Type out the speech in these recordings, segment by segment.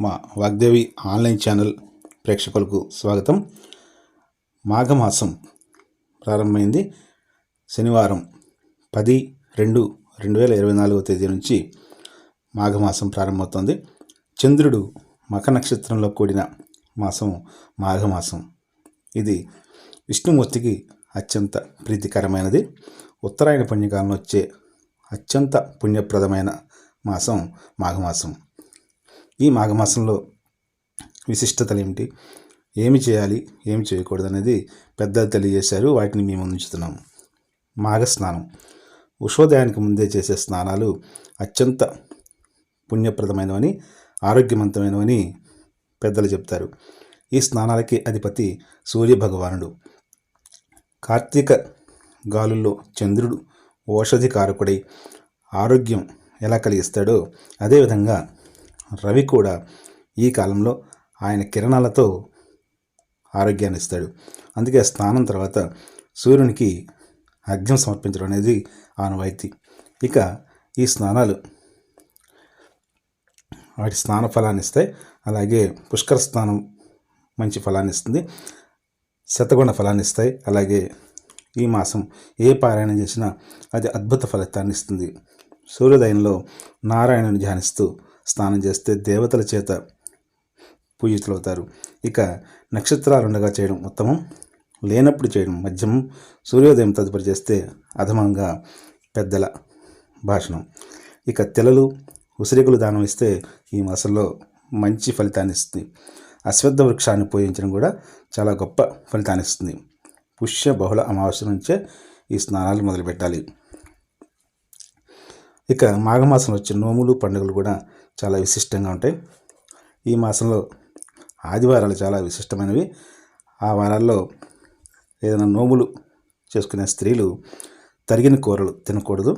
మా Vagdevi online channel ప్రేక్షకులకు స్వాగతం. మాఘమాసం ప్రారంభమైంది. శనివారం 10/2/2024 నుంచి మాఘమాసం ప్రారంభమవుతుంది. చంద్రుడు మఖ నక్షత్రంలో కూడిన మాసం మాఘమాసం. ఇది విష్ణుమూర్తికి అత్యంత ప్రీతికరమైనది. ఉత్తరాయణ పుణ్యకాలంలో వచ్చే అత్యంత పుణ్యప్రదమైన మాసం మాఘమాసం. ఈ మాఘమాసంలో విశిష్టతలు ఏమిటి, ఏమి చేయాలి, ఏమి చేయకూడదు అనేది పెద్దలు తెలియజేశారు. వాటిని మేము ఉంచుతున్నాము. మాఘ స్నానం. ఉషోదయానికి ముందే చేసే స్నానాలు అత్యంత పుణ్యప్రదమైనవని, ఆరోగ్యవంతమైనవని పెద్దలు చెప్తారు. ఈ స్నానాలకి అధిపతి సూర్యభగవానుడు. కార్తీక గాలుల్లో చంద్రుడు ఓషధి కారకుడై ఆరోగ్యం ఎలా కలిగిస్తాడో అదేవిధంగా రవి కూడా ఈ కాలంలో ఆయన కిరణాలతో ఆరోగ్యాన్ని ఇస్తాడు. అందుకే స్నానం తర్వాత సూర్యునికి అర్ఘ్యం సమర్పించడం అనేది ఆనవాయితీ. ఇక ఈ స్నానాలు వాటి స్నాన ఫలాన్ని ఇస్తాయి. అలాగే పుష్కర స్నానం మంచి ఫలాన్ని ఇస్తుంది, శతగుణ ఫలాన్ని ఇస్తాయి. అలాగే ఈ మాసం ఏ పారాయణం చేసినా అది అద్భుత ఫలితాన్ని ఇస్తుంది. సూర్యోదయంలో నారాయణుని ధ్యానిస్తూ స్నానం చేస్తే దేవతల చేత పూజితులవుతారు. ఇక నక్షత్రాలు ఉండగా చేయడం ఉత్తమం, లేనప్పుడు చేయడం మధ్యమం, సూర్యోదయం తదుపరి చేస్తే అధమంగా పెద్దల భాషణం. ఇక తెలలు ఉసిరికలు దానం ఇస్తే ఈ మాసంలో మంచి ఫలితాన్ని ఇస్తుంది. అశ్వత్థ వృక్షాన్ని పూజించడం కూడా చాలా గొప్ప ఫలితాన్ని ఇస్తుంది. పుష్య బహుళ అమావాస్య నుంచే ఈ స్నానాలు మొదలుపెట్టాలి. ఇక మాఘమాసంలో వచ్చే నోములు పండుగలు కూడా చాలా విశిష్టంగా ఉంటాయి. ఈ మాసంలో ఆదివారాలు చాలా విశిష్టమైనవి. ఆ వారాల్లో ఏదైనా నోములు చేసుకునే స్త్రీలు తరిగిన కూరలు తినకూడదు.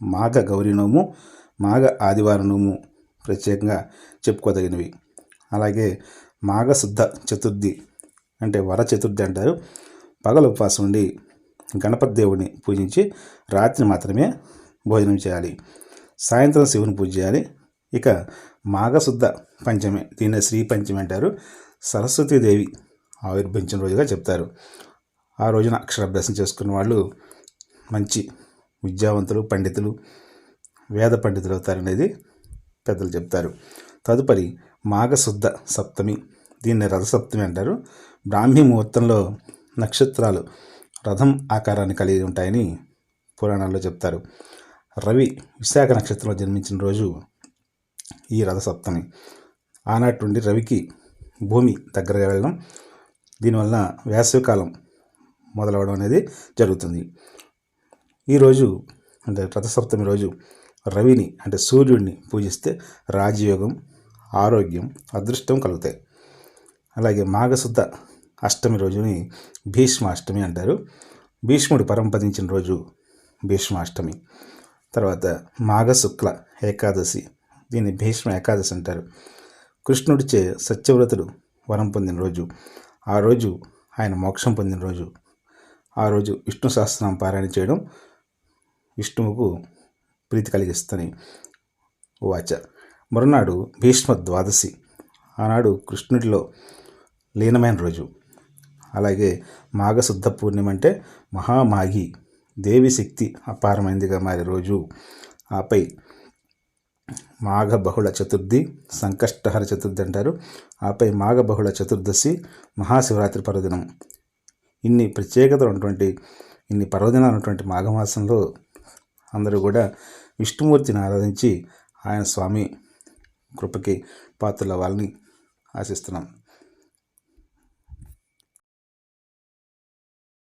మాఘ గౌరీ నోము, మాఘ ఆదివారం నోము ప్రత్యేకంగా చెప్పుకోదగినవి. అలాగే మాఘశుద్ధ చతుర్థి అంటే వర చతుర్థి అంటారు. పగలు ఉపవాసం ఉండి గణపతి దేవుడిని పూజించి రాత్రి మాత్రమే భోజనం చేయాలి. సాయంత్రం శివుని పూజ చేయాలి. ఇక మాఘశుద్ధ పంచమి, దీన్ని శ్రీ పంచమి అంటారు. సరస్వతీదేవి ఆవిర్భవించిన రోజుగా చెప్తారు. ఆ రోజున అక్షరాభ్యాసం చేసుకున్న వాళ్ళు మంచి విద్యావంతులు, పండితులు, వేద పండితులు అవుతారనేది పెద్దలు చెప్తారు. తదుపరి మాఘశుద్ధ సప్తమి, దీన్ని రథసప్తమి అంటారు. బ్రాహ్మీ ముహూర్తంలో నక్షత్రాలు రథం ఆకారాన్ని కలిగి ఉంటాయని పురాణాల్లో చెప్తారు. రవి విశాఖ నక్షత్రంలో జన్మించిన రోజు ఈ రథసప్తమి. ఆనాటి నుండి రవికి భూమి దగ్గరగా వెళ్ళడం, దీనివల్ల వేసవికాలం మొదలవడం అనేది జరుగుతుంది. ఈరోజు అంటే రథసప్తమి రోజు రవిని అంటే సూర్యుడిని పూజిస్తే రాజయోగం, ఆరోగ్యం, అదృష్టం కలుగుతాయి. అలాగే మాఘశుద్ధ అష్టమి రోజుని భీష్మాష్టమి అంటారు. భీష్ముడు పరంపదించిన రోజు భీష్మాష్టమి. తర్వాత మాఘశుక్ల ఏకాదశి, దీన్ని భీష్మ ఏకాదశి అంటారు. కృష్ణుడిచే సత్యవ్రతుడు వరం పొందిన రోజు, ఆ రోజు ఆయన మోక్షం పొందిన రోజు. ఆ రోజు విష్ణు సహస్రనామ పారాయణ చేయడం విష్ణువుకు ప్రీతి కలిగిస్తని వాచ. మరునాడు భీష్మ ద్వాదశి, ఆనాడు కృష్ణుడిలో లీనమైన రోజు. అలాగే మాఘశుద్ధ పూర్ణిమ అంటే మహామాఘి, దేవి శక్తి అపారమైనదిగా మారే రోజు. ఆపై మాఘ బహుళ చతుర్థి, సంకష్టహర చతుర్థి అంటారు. ఆపై మాఘ బహుళ చతుర్దశి, మహాశివరాత్రి పర్వదినం. ఇన్ని ప్రత్యేకతలు ఉన్నటువంటి, ఇన్ని పర్వదినాలు ఉన్నటువంటి మాఘమాసంలో అందరూ కూడా విష్ణుమూర్తిని ఆరాధించి ఆయన స్వామి కృపకి పాత్రలు అవ్వాలని ఆశిస్తున్నాం.